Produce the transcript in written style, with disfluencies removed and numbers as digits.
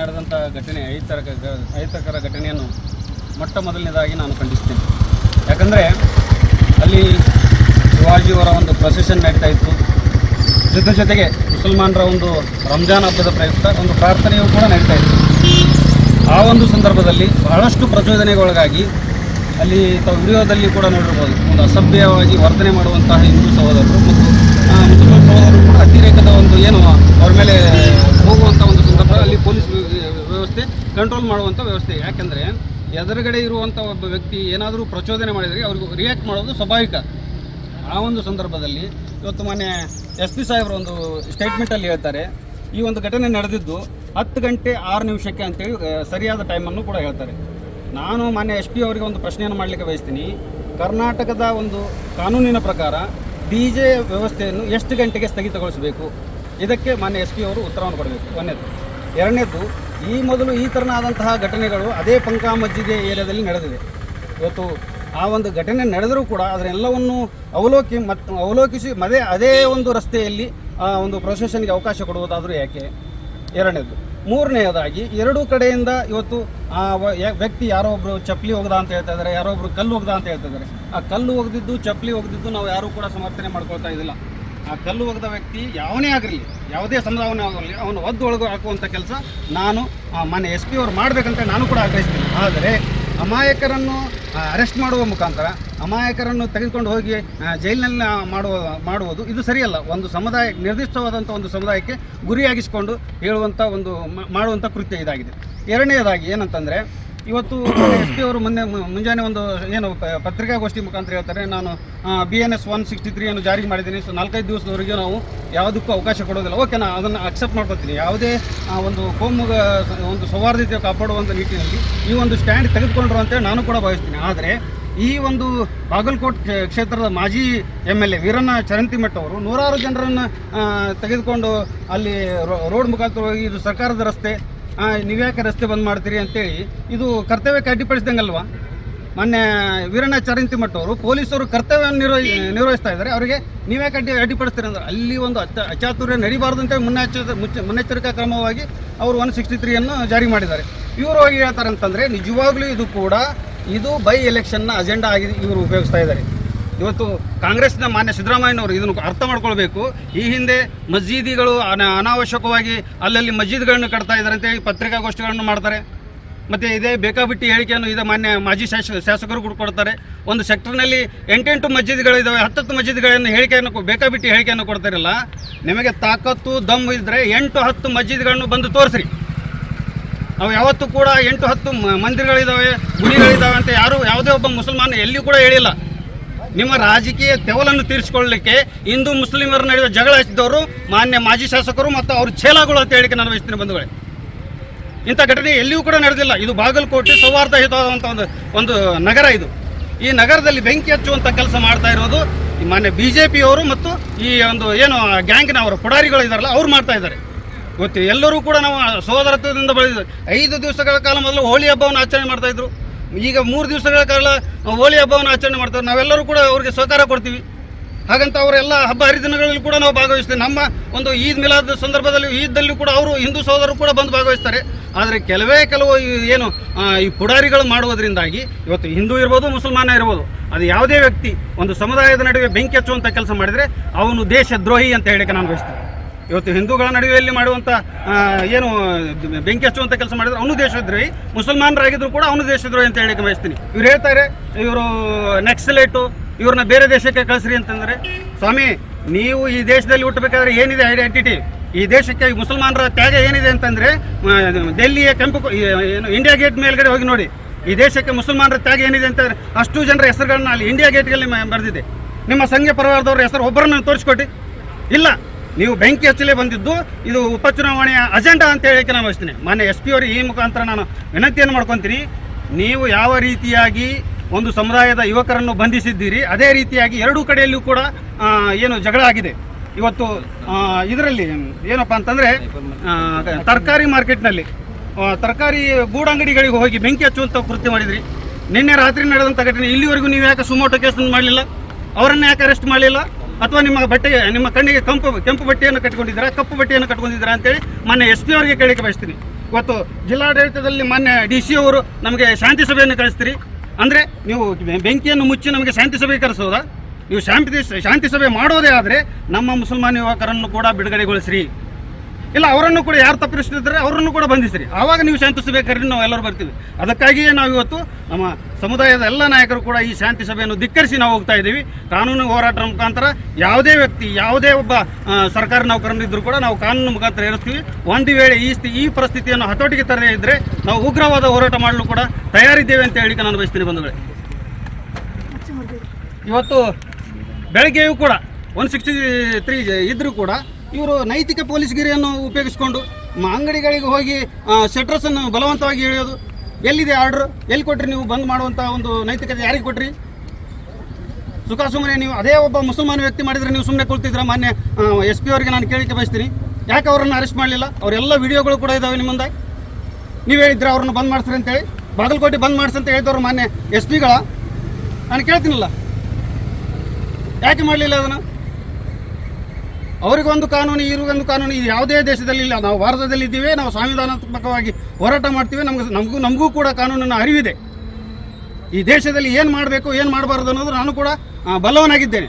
ನಡೆದಂಥ ಘಟನೆ ಅಹಿತಕರ ಘಟನೆಯನ್ನು ಮೊಟ್ಟ ಮೊದಲನೇದಾಗಿ ನಾನು ಖಂಡಿಸ್ತೇನೆ. ಯಾಕಂದರೆ ಅಲ್ಲಿ ಶಿವಾಜಿಯವರ ಒಂದು ಪ್ರೊಸೆಷನ್ ನಡೀತಾ ಇತ್ತು. ಜೊತೆಗೆ ಮುಸಲ್ಮಾನರ ಒಂದು ರಂಜಾನ್ ಹಬ್ಬದ ಪ್ರಯುಕ್ತ ಒಂದು ಪ್ರಾರ್ಥನೆಯೂ ಕೂಡ ನಡೀತಾ ಇತ್ತು. ಆ ಒಂದು ಸಂದರ್ಭದಲ್ಲಿ ಬಹಳಷ್ಟು ಪ್ರಚೋದನೆಗೊಳಗಾಗಿ ಅಲ್ಲಿ ತಾವು ವಿಡಿಯೋದಲ್ಲಿ ಕೂಡ ನೋಡಿರ್ಬೋದು, ಒಂದು ಅಸಭ್ಯವಾಗಿ ವರ್ತನೆ ಮಾಡುವಂತಹ ಹಿಂದೂ ಸಹೋದರರು ಮತ್ತು ಮುಸಲ್ಮಾನ್ ಸಹೋದರರು ಕೂಡ ಅತಿರೇಕದ ಒಂದು ಏನು ಅವ್ರ ಮೇಲೆ ಹೋಗುವಂಥ ಒಂದು ಸಂದರ್ಭ ಅಲ್ಲಿ ಪೊಲೀಸ್ ವ್ಯವಸ್ಥೆ ಕಂಟ್ರೋಲ್ ಮಾಡುವಂಥ ವ್ಯವಸ್ಥೆ. ಯಾಕೆಂದರೆ ಎದುರುಗಡೆ ಇರುವಂಥ ಒಬ್ಬ ವ್ಯಕ್ತಿ ಏನಾದರೂ ಪ್ರಚೋದನೆ ಮಾಡಿದರೆ ಅವ್ರಿಗೆ ರಿಯಾಕ್ಟ್ ಮಾಡೋದು ಸ್ವಾಭಾವಿಕ. ಆ ಒಂದು ಸಂದರ್ಭದಲ್ಲಿ ಇವತ್ತು ಮಾನ್ಯ SP ಸಾಹೇಬರು ಒಂದು ಸ್ಟೇಟ್ಮೆಂಟಲ್ಲಿ ಹೇಳ್ತಾರೆ, ಈ ಒಂದು ಘಟನೆ ನಡೆದಿದ್ದು 10 ಗಂಟೆ 6 ನಿಮಿಷಕ್ಕೆ ಅಂತೇಳಿ ಸರಿಯಾದ ಟೈಮನ್ನು ಕೂಡ ಹೇಳ್ತಾರೆ. ನಾನು ಮಾನ್ಯ SP ಅವರಿಗೆ ಒಂದು ಪ್ರಶ್ನೆಯನ್ನು ಮಾಡಲಿಕ್ಕೆ ಬಯಸ್ತೀನಿ. ಕರ್ನಾಟಕದ ಒಂದು ಕಾನೂನಿನ ಪ್ರಕಾರ DJ ವ್ಯವಸ್ಥೆಯನ್ನು ಎಷ್ಟು ಗಂಟೆಗೆ ಸ್ಥಗಿತಗೊಳಿಸಬೇಕು? ಇದಕ್ಕೆ ಮಾನ್ಯ SP ಅವರು ಉತ್ತರವನ್ನು ಕೊಡಬೇಕು. ಒಂದನೇದು. ಎರಡನೇದು, ಈ ಮೊದಲು ಈ ಥರನಾದಂತಹ ಘಟನೆಗಳು ಅದೇ ಪಂಕಾ ಮಸ್ಜಿದ್ ಏರಿಯಾದಲ್ಲಿ ನಡೆದಿದೆ. ಇವತ್ತು ಆ ಒಂದು ಘಟನೆ ನಡೆದರೂ ಕೂಡ ಅದರೆಲ್ಲವನ್ನು ಅವಲೋಕಿಸಿ ಅದೇ ಒಂದು ರಸ್ತೆಯಲ್ಲಿ ಒಂದು ಪ್ರೊಸೆಷನ್ಗೆ ಅವಕಾಶ ಕೊಡುವುದಾದರೂ ಯಾಕೆ? ಎರಡನೇದು. ಮೂರನೆಯದಾಗಿ ಎರಡೂ ಕಡೆಯಿಂದ ಇವತ್ತು ವ್ಯಕ್ತಿ ಯಾರೋ ಒಬ್ಬರು ಚಪ್ಪಲಿ ಒಗ್ದ ಅಂತ ಹೇಳ್ತಾ ಇದ್ದಾರೆ, ಯಾರೋ ಒಬ್ಬರು ಕಲ್ಲು ಒಗ್ದ ಅಂತ ಹೇಳ್ತಾ ಇದ್ದಾರೆ. ಆ ಕಲ್ಲು ಒಗೆದಿದ್ದು ಚಪ್ಪಲಿ ಒಗೆದಿದ್ದು ನಾವು ಯಾರೂ ಕೂಡ ಸಮರ್ಥನೆ ಮಾಡ್ಕೊಳ್ತಾ ಇದ್ದಿಲ್ಲ. ಆ ಕಲ್ಲು ಒಗೆದ ವ್ಯಕ್ತಿ ಯಾವನೇ ಆಗಿರಲಿ, ಯಾವುದೇ ಸಮುದಾಯವನ್ನೇ ಆಗಲಿ, ಅವನು ಒದ್ದೊಳಗೆ ಹಾಕುವಂಥ ಕೆಲಸ ನಾನು ಮಾನ್ಯ SP ಅವರು ಮಾಡಬೇಕಂತ ನಾನು ಕೂಡ ಆಗ್ರಹಿಸ್ತೀನಿ. ಆದರೆ ಅಮಾಯಕರನ್ನು ಅರೆಸ್ಟ್ ಮಾಡುವ ಮುಖಾಂತರ ಅಮಾಯಕರನ್ನು ತೆಗೆದುಕೊಂಡು ಹೋಗಿ ಜೈಲಿನಲ್ಲಿ ಮಾಡುವುದು ಇದು ಸರಿಯಲ್ಲ. ಒಂದು ಸಮುದಾಯ, ನಿರ್ದಿಷ್ಟವಾದಂಥ ಒಂದು ಸಮುದಾಯಕ್ಕೆ ಗುರಿಯಾಗಿಸಿಕೊಂಡು ಹೇಳುವಂಥ ಒಂದು ಮಾಡುವಂಥ ಕೃತ್ಯ ಇದಾಗಿದೆ. ಎರಡನೇದಾಗಿ ಏನಂತಂದರೆ, ಇವತ್ತು SP ಅವರು ಮುಂಜಾನೆ ಒಂದು ಏನು ಪತ್ರಿಕಾಗೋಷ್ಠಿ ಮುಖಾಂತರ ಹೇಳ್ತಾರೆ, ನಾನು BNS 163 ಜಾರಿ ಮಾಡಿದ್ದೀನಿ. 4-5 ದಿವಸದವರೆಗೆ ನಾವು ಯಾವುದಕ್ಕೂ ಅವಕಾಶ ಕೊಡೋದಿಲ್ಲ. ಓಕೆ, ನಾನು ಅದನ್ನು ಅಕ್ಸೆಪ್ಟ್ ಮಾಡ್ಕೊತೀನಿ. ಯಾವುದೇ ಒಂದು ಒಂದು ಸೌಹಾರ್ದತೆ ಕಾಪಾಡುವಂಥ ನಿಟ್ಟಿನಲ್ಲಿ ಈ ಒಂದು ಸ್ಟ್ಯಾಂಡ್ ತೆಗೆದುಕೊಂಡ್ರು ಅಂತೇಳಿ ನಾನು ಕೂಡ ಭಾವಿಸ್ತೀನಿ. ಆದರೆ ಈ ಒಂದು ಬಾಗಲಕೋಟ್ ಕ್ಷೇತ್ರದ ಮಾಜಿ MLA ವೀರಣ್ಣ ಚರಂತಿಮಠ ಅವರು 100 ಜನರನ್ನು ತೆಗೆದುಕೊಂಡು ಅಲ್ಲಿ ರೋಡ್ ಮುಖಾಂತರ ಹೋಗಿ ಇದು ಸರ್ಕಾರದ ರಸ್ತೆ, ನೀವ್ಯಾಕೆ ರಸ್ತೆ ಬಂದ್ ಮಾಡ್ತೀರಿ ಅಂತೇಳಿ ಇದು ಕರ್ತವ್ಯಕ್ಕೆ ಅಡ್ಡಿಪಡಿಸ್ದಂಗಲ್ವಾ? ಮೊನ್ನೆ ವೀರಣ್ಣ ಚರಂತಿಮಠ ಅವರು ಪೊಲೀಸರು ಕರ್ತವ್ಯವನ್ನು ನಿರ್ವಹಿಸ್ತಾ ಇದ್ದಾರೆ, ಅವರಿಗೆ ನೀವ್ಯಾಕೆ ಅಡ್ಡಿಪಡಿಸ್ತೀರಿ ಅಂದ್ರೆ ಅಲ್ಲಿ ಒಂದು ಅಚಾತುರ್ಯ ನಡೀಬಾರ್ದು ಅಂತೇಳಿ ಮುನ್ನೆಚ್ಚರಿಕಾ ಕ್ರಮವಾಗಿ ಅವರು 163 ಜಾರಿ ಮಾಡಿದ್ದಾರೆ. ಇವರು ಹೋಗಿ ಹೇಳ್ತಾರೆ ಅಂತಂದರೆ ನಿಜವಾಗ್ಲೂ ಇದು ಬೈ ಎಲೆಕ್ಷನ್ನ ಅಜೆಂಡಾ ಆಗಿ ಇವರು ಉಪಯೋಗಿಸ್ತಾ ಇದ್ದಾರೆ. ಇವತ್ತು ಕಾಂಗ್ರೆಸ್ನ ಮಾನ್ಯ ಸಿದ್ದರಾಮಯ್ಯನವರು ಇದನ್ನು ಅರ್ಥ ಮಾಡ್ಕೊಳ್ಬೇಕು. ಈ ಹಿಂದೆ ಮಸ್ಜಿದಿಗಳು ಅನಾವಶ್ಯಕವಾಗಿ ಅಲ್ಲಲ್ಲಿ ಮಸ್ಜಿದ್ಗಳನ್ನು ಕಟ್ತಾ ಇದ್ದಾರೆ ಅಂತೇಳಿ ಪತ್ರಿಕಾಗೋಷ್ಠಿಗಳನ್ನು ಮಾಡ್ತಾರೆ. ಮತ್ತು ಇದೇ ಬೇಕಾಬಿಟ್ಟಿ ಹೇಳಿಕೆಯನ್ನು ಮಾನ್ಯ ಮಾಜಿ ಶಾಸಕರು ಕೂಡ ಕೊಡ್ತಾರೆ. ಒಂದು ಸೆಕ್ಟರ್ನಲ್ಲಿ 8 ಮಸ್ಜಿದ್ಗಳಿದ್ದಾವೆ, 10 ಮಸ್ಜಿದ್ಗಳನ್ನು ಬೇಕಾಬಿಟ್ಟಿ ಹೇಳಿಕೆಯನ್ನು ಕೊಡ್ತಾರಲ್ಲ. ನಿಮಗೆ ತಾಕತ್ತು ದಮ್ಮು ಇದ್ದರೆ 8-10 ಮಸ್ಜಿದ್ಗಳನ್ನು ಬಂದು ತೋರಿಸ್ರಿ. ನಾವು ಯಾವತ್ತೂ ಕೂಡ 8-10 ಮಂದಿರಗಳಿದ್ದಾವೆ, ಗುಡಿಗಳಿದ್ದಾವೆ ಅಂತ ಯಾವುದೇ ಒಬ್ಬ ಮುಸಲ್ಮಾನ ಎಲ್ಲಿಯೂ ಕೂಡ ಹೇಳಿಲ್ಲ. ನಿಮ್ಮ ರಾಜಕೀಯ ತೆವಲನ್ನು ತೀರಿಸಿಕೊಳ್ಳಲಿಕ್ಕೆ ಹಿಂದೂ ಮುಸ್ಲಿಮರ ನಡುವೆ ಜಗಳ ಹಚ್ಚಿದವರು ಮಾನ್ಯ ಮಾಜಿ ಶಾಸಕರು ಮತ್ತು ಅವ್ರ ಛೇಲಾಗಳು ಅಂತ ಹೇಳಿಕೆ ನಾನು ಬಯಸ್ತೀನಿ. ಬಂಧುಗಳೇ, ಇಂಥ ಘಟನೆ ಎಲ್ಲಿಯೂ ಕೂಡ ನಡೆದಿಲ್ಲ. ಇದು ಬಾಗಲಕೋಟೆ ಸೌಹಾರ್ದಯುತವಾದಂಥ ಒಂದು ನಗರ. ಇದು ಈ ನಗರದಲ್ಲಿ ಬೆಂಕಿ ಹಚ್ಚುವಂಥ ಕೆಲಸ ಮಾಡ್ತಾ ಇರೋದು ಮಾನ್ಯ BJPಯವರು ಮತ್ತು ಈ ಒಂದು ಏನು ಗ್ಯಾಂಗ್ನವರು ಪುಡಾರಿಗಳು ಇದ್ದಾರಲ್ಲ ಅವ್ರು ಮಾಡ್ತಾ ಇದ್ದಾರೆ. ಗೊತ್ತು, ಎಲ್ಲರೂ ಕೂಡ ನಾವು ಸಹೋದರತ್ವದಿಂದ ಬೆಳೆದಿದ್ದಾರೆ. 5 ದಿವಸಗಳ ಕಾಲ ಮೊದಲು ಹೋಳಿ ಹಬ್ಬವನ್ನು ಆಚರಣೆ ಮಾಡ್ತಾಯಿದ್ರು. ಈಗ 3 ದಿವಸಗಳ ಕಾಲ ಹೋಳಿ ಹಬ್ಬವನ್ನು ಆಚರಣೆ ಮಾಡ್ತಾರೆ. ನಾವೆಲ್ಲರೂ ಕೂಡ ಅವ್ರಿಗೆ ಸಹಕಾರ ಕೊಡ್ತೀವಿ. ಹಾಗಂತ ಅವರೆಲ್ಲ ಹಬ್ಬ ಹರಿದಿನಗಳಲ್ಲಿ ಕೂಡ ನಾವು ಭಾಗವಹಿಸ್ತೇವೆ. ನಮ್ಮ ಒಂದು ಈದ್ ಮಿಲಾದ್ ಸಂದರ್ಭದಲ್ಲಿ ಈದ್ದಲ್ಲಿ ಕೂಡ ಅವರು ಹಿಂದೂ ಸಹೋದರರು ಕೂಡ ಬಂದು ಭಾಗವಹಿಸ್ತಾರೆ. ಆದರೆ ಕೆಲವು ಏನು ಈ ಪುಡಾರಿಗಳು ಮಾಡುವುದರಿಂದಾಗಿ ಇವತ್ತು ಹಿಂದೂ ಇರ್ಬೋದು, ಮುಸಲ್ಮಾನ ಇರ್ಬೋದು, ಅದು ಯಾವುದೇ ವ್ಯಕ್ತಿ ಒಂದು ಸಮುದಾಯದ ನಡುವೆ ಬೆಂಕಿ ಹಚ್ಚುವಂಥ ಕೆಲಸ ಮಾಡಿದರೆ ಅವನು ದೇಶದ್ರೋಹಿ ಅಂತ ಹೇಳಿಕೆ ನಾನು ಬಯಸ್ತೀನಿ. ಇವತ್ತು ಹಿಂದೂಗಳ ನಡುವೆಯಲ್ಲಿ ಮಾಡುವಂಥ ಏನು ಬೆಂಕಿ ಹಚ್ಚುವಂಥ ಕೆಲಸ ಮಾಡಿದ್ರೆ ಅವನು ದೇಶದ್ರೋಹಿ, ಮುಸಲ್ಮಾನರಾಗಿದ್ರು ಕೂಡ ಅವನು ದೇಶದ್ರೋಹಿ ಅಂತ ಹೇಳಿಕೆ ಬಯಸ್ತೀನಿ. ಇವ್ರು ಹೇಳ್ತಾರೆ ಇವರು ನಕ್ಸಲೇಟು, ಇವ್ರನ್ನ ಬೇರೆ ದೇಶಕ್ಕೆ ಕಳಿಸ್ರಿ ಅಂತಂದರೆ, ಸ್ವಾಮಿ ನೀವು ಈ ದೇಶದಲ್ಲಿ ಹುಟ್ಟಬೇಕಾದ್ರೆ ಏನಿದೆ ಐಡೆಂಟಿಟಿ, ಈ ದೇಶಕ್ಕೆ ಮುಸಲ್ಮಾನರ ತ್ಯಾಗ ಏನಿದೆ ಅಂತಂದರೆ ಡೆಲ್ಲಿಯ ಇಂಡಿಯಾ ಗೇಟ್ ಮೇಲ್ಗಡೆ ಹೋಗಿ ನೋಡಿ. ಈ ದೇಶಕ್ಕೆ ಮುಸಲ್ಮಾನರ ತ್ಯಾಗ ಏನಿದೆ ಅಂತಂದರೆ ಅಷ್ಟು ಜನರ ಹೆಸರುಗಳನ್ನ ಅಲ್ಲಿ ಇಂಡಿಯಾ ಗೇಟ್ಗಳಲ್ಲಿ ಬರೆದಿದೆ. ನಿಮ್ಮ ಸಂಘ ಪರಿವಾರದವ್ರ ಹೆಸರು ಒಬ್ಬರನ್ನು ತೋರಿಸ್ಕೊಟ್ಟು ಇಲ್ಲ, ನೀವು ಬೆಂಕಿ ಹಚ್ಚಲೇ ಬಂದಿದ್ದು ಇದು ಉಪಚುನಾವಣೆಯ ಅಜೆಂಡಾ ಅಂತ ಹೇಳಿಕೆ ನಾನು ಬಯಸ್ತೀನಿ. ಮಾನ್ಯ SP ಅವರಿಗೆ ಈ ಮುಖಾಂತರ ನಾನು ವಿನಂತಿಯನ್ನು ಮಾಡ್ಕೊತೀನಿ. ನೀವು ಯಾವ ರೀತಿಯಾಗಿ ಒಂದು ಸಮುದಾಯದ ಯುವಕರನ್ನು ಬಂಧಿಸಿದ್ದೀರಿ, ಅದೇ ರೀತಿಯಾಗಿ ಎರಡೂ ಕಡೆಯಲ್ಲೂ ಕೂಡ ಏನು ಜಗಳ ಆಗಿದೆ. ಇವತ್ತು ಇದರಲ್ಲಿ ಏನಪ್ಪ ಅಂತಂದರೆ ತರಕಾರಿ ಮಾರ್ಕೆಟ್ನಲ್ಲಿ ತರಕಾರಿ ಗೂಡಂಗಡಿಗಳಿಗೆ ಹೋಗಿ ಬೆಂಕಿ ಹಚ್ಚುವಂಥ ಕೃತ್ಯ ಮಾಡಿದ್ರಿ. ನಿನ್ನೆ ರಾತ್ರಿ ನಡೆದಂಥ ಘಟನೆ ಇಲ್ಲಿವರೆಗೂ ನೀವು ಯಾಕೆ ಸುಮೋಟೋ ಕೇಸನ್ನು ಮಾಡಲಿಲ್ಲ? ಅವರನ್ನು ಯಾಕೆ ಅರೆಸ್ಟ್ ಮಾಡಲಿಲ್ಲ? ಅಥವಾ ನಿಮ್ಮ ಕಣ್ಣಿಗೆ ಕೆಂಪು ಬಟ್ಟೆಯನ್ನು ಕಟ್ಕೊಂಡಿದ್ದೀರಾ, ಕಪ್ಪು ಬಟ್ಟೆಯನ್ನು ಕಟ್ಕೊಂಡಿದ್ದೀರಾ ಅಂತೇಳಿ ಮಾನ್ಯ SP ಅವರಿಗೆ ಕೇಳಲಿಕ್ಕೆ ಬಯಸ್ತೀನಿ. ಇವತ್ತು ಜಿಲ್ಲಾಡಳಿತದಲ್ಲಿ ಮಾನ್ಯ DC ಅವರು ನಮಗೆ ಶಾಂತಿ ಸಭೆಯನ್ನು ಕಳಿಸ್ತೀರಿ ಅಂದರೆ ನೀವು ಬೆಂಕಿಯನ್ನು ಮುಚ್ಚಿ ನಮಗೆ ಶಾಂತಿ ಸಭೆ ಕರೆಸೋದಾ? ನೀವು ಶಾಂತಿ ಸಭೆ ಮಾಡೋದೇ ಆದರೆ ನಮ್ಮ ಮುಸಲ್ಮಾನ ಯುವಕರನ್ನು ಕೂಡ ಬಿಡುಗಡೆಗೊಳಿಸ್ರಿ, ಇಲ್ಲ ಅವರನ್ನು ಕೂಡ ಯಾರು ತಪ್ಪಿಸ್ತಿದ್ದಾರೆ ಅವರನ್ನು ಕೂಡ ಬಂಧಿಸ್ರಿ, ಆವಾಗ ನೀವು ಶಾಂತಿ ಸಭೆ ಕರೀರಿ, ನಾವು ಎಲ್ಲರೂ ಬರ್ತೀವಿ. ಅದಕ್ಕಾಗಿಯೇ ನಾವು ಇವತ್ತು ನಮ್ಮ ಸಮುದಾಯದ ಎಲ್ಲ ನಾಯಕರು ಕೂಡ ಈ ಶಾಂತಿ ಸಭೆಯನ್ನು ಧಿಕ್ಕರಿಸಿ ನಾವು ಹೋಗ್ತಾ ಇದ್ದೀವಿ. ಕಾನೂನು ಹೋರಾಟ ಮುಖಾಂತರ ಯಾವುದೇ ವ್ಯಕ್ತಿ, ಯಾವುದೇ ಒಬ್ಬ ಸರ್ಕಾರಿ ನೌಕರನಿದ್ದರೂ ಕೂಡ ನಾವು ಕಾನೂನು ಮುಖಾಂತರ ಏರಿಸ್ತೀವಿ. ಒಂದು ವೇಳೆ ಈ ಪರಿಸ್ಥಿತಿಯನ್ನು ಹತೋಟಿಗೆ ತರದೇ ಇದ್ದರೆ ನಾವು ಉಗ್ರವಾದ ಹೋರಾಟ ಮಾಡಲು ಕೂಡ ತಯಾರಿದ್ದೇವೆ ಅಂತ ಹೇಳಿಕೆ ನಾನು ಬಯಸ್ತೀನಿ ಬಂಧುಗಳೇ. ಇವತ್ತು ಬೆಳಗ್ಗೆಯೂ ಕೂಡ 163 ಇದ್ದರೂ ಕೂಡ ಇವರು ನೈತಿಕ ಪೊಲೀಸ್ಗಿರಿಯನ್ನು ಉಪಯೋಗಿಸಿಕೊಂಡು ಅಂಗಡಿಗಳಿಗೆ ಹೋಗಿ ಶಟ್ರಸನ್ನು ಬಲವಂತವಾಗಿ ಎಳೆಯೋದು. ಎಲ್ಲಿದೆ ಆರ್ಡ್ರ್? ಎಲ್ಲಿ ಕೊಟ್ರಿ ನೀವು ಬಂದ್ ಮಾಡುವಂಥ ಒಂದು ನೈತಿಕತೆ ಯಾರಿಗೆ ಕೊಟ್ರಿ? ಸುಮ್ಮನೆ ನೀವು ಅದೇ ಒಬ್ಬ ಮುಸಲ್ಮಾನ ವ್ಯಕ್ತಿ ಮಾಡಿದರೆ ನೀವು ಸುಮ್ಮನೆ ಕೊಳ್ತಿದ್ರ? ಮಾನ್ಯ SP ಅವರಿಗೆ ನಾನು ಕೇಳಿಕೆ ಬಯಸ್ತೀನಿ, ಯಾಕೆ ಅವರನ್ನು ಅರೆಸ್ಟ್ ಮಾಡಲಿಲ್ಲ? ಅವರೆಲ್ಲ ವಿಡಿಯೋಗಳು ಕೂಡ ಇದ್ದಾವೆ ನಿಮ್ಮ ಮುಂದೆ. ನೀವು ಹೇಳಿದ್ರೆ ಅವ್ರನ್ನ ಬಂದ್ ಮಾಡಿಸ್ರಿ ಅಂತೇಳಿ, ಬಾಗಲಕೋಟೆ ಬಂದ್ ಮಾಡಿಸಿ ಅಂತ ಹೇಳಿದವರು ಮಾನ್ಯ SP ಗಳ ನಾನು ಕೇಳ್ತೀನಲ್ಲ, ಯಾಕೆ ಮಾಡಲಿಲ್ಲ ಅದನ್ನು? ಅವರಿಗೊಂದು ಕಾನೂನು, ಇವ್ರಿಗೊಂದು ಕಾನೂನು. ಇದು ಯಾವುದೇ ದೇಶದಲ್ಲಿ ಇಲ್ಲ. ನಾವು ಭಾರತದಲ್ಲಿ ಇದ್ದೀವಿ, ನಾವು ಸಂವಿಧಾನಾತ್ಮಕವಾಗಿ ಹೋರಾಟ ಮಾಡ್ತೀವಿ. ನಮಗೂ ಕೂಡ ಕಾನೂನಿನ ಅರಿವಿದೆ. ಈ ದೇಶದಲ್ಲಿ ಏನು ಮಾಡಬೇಕು ಏನು ಮಾಡಬಾರ್ದು ಅನ್ನೋದು ನಾನು ಕೂಡ ಬಲ್ಲವನಾಗಿದ್ದೇನೆ.